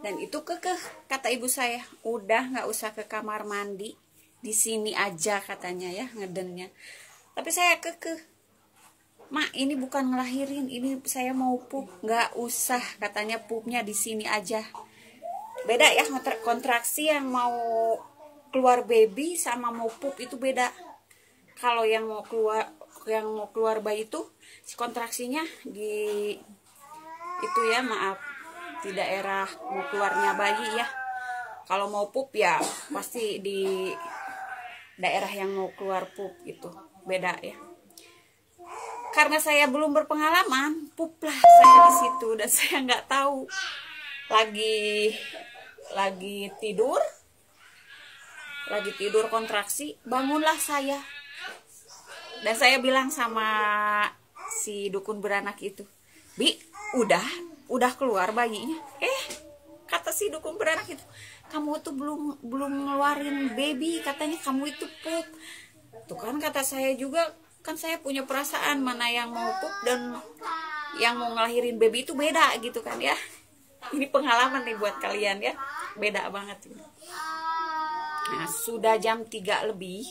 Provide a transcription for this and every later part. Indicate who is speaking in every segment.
Speaker 1: Dan itu kekeh, kata ibu saya, udah nggak usah ke kamar mandi, di sini aja katanya ya ngedennya. Tapi saya kekeh, mak ini bukan ngelahirin, ini saya mau pup, nggak usah katanya, pupnya di sini aja. Beda ya, kontraksi yang mau keluar baby sama mau pup itu beda. Kalau yang mau keluar bayi itu si kontraksinya di itu ya, maaf, di daerah mau keluarnya bayi ya. Kalau mau pup ya pasti di daerah yang mau keluar pup gitu, beda ya. Karena saya belum berpengalaman, pup lah saya di situ dan saya nggak tahu. Lagi tidur kontraksi, bangunlah saya. Dan saya bilang sama si dukun beranak itu, Bi, udah keluar bayinya. Kata si dukun beranak itu, kamu tuh belum ngeluarin baby, katanya kamu itu pup. Tuh kan kata saya juga, kan saya punya perasaan mana yang mau pup dan yang mau ngelahirin baby itu beda gitu kan ya. Ini pengalaman nih buat kalian ya, beda banget. Nah, sudah jam 3 lebih,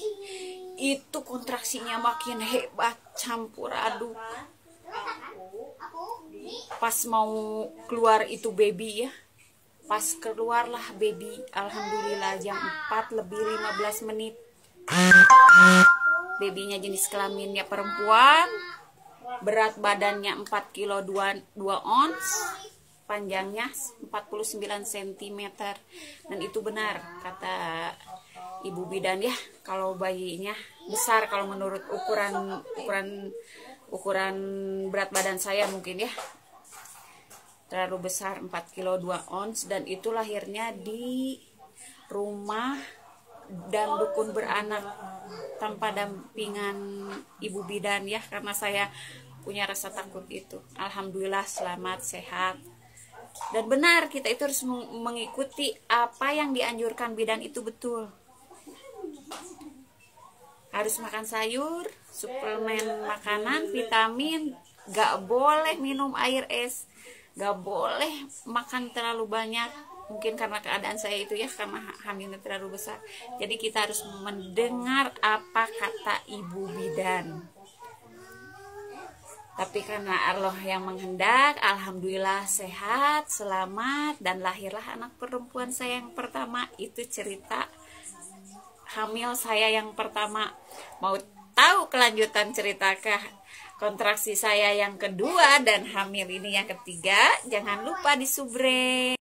Speaker 1: itu kontraksinya makin hebat, campur aduk. Pas mau keluar itu baby ya, pas keluarlah baby, alhamdulillah jam 4 lebih 15 menit. Babynya jenis kelaminnya perempuan, berat badannya 4 kilo 2 ons, panjangnya 49 cm. Dan itu benar kata ibu bidan ya, kalau bayinya besar, kalau menurut ukuran berat badan saya mungkin ya terlalu besar, 4 kilo 2 ons. Dan itu lahirnya di rumah dan dukun beranak tanpa dampingan ibu bidan ya, karena saya punya rasa takut itu. Alhamdulillah selamat sehat. Dan benar, kita itu harus mengikuti apa yang dianjurkan bidan, itu betul. Harus makan sayur, suplemen makanan, vitamin, gak boleh minum air es, gak boleh makan terlalu banyak. Mungkin karena keadaan saya itu ya, karena hamilnya terlalu besar. Jadi kita harus mendengar apa kata ibu bidan. Tapi karena Allah yang menghendak, alhamdulillah sehat, selamat, dan lahirlah anak perempuan saya yang pertama. Itu cerita hamil saya yang pertama. Mau tahu kelanjutan ceritakah kontraksi saya yang kedua dan hamil ini yang ketiga? Jangan lupa di subrek.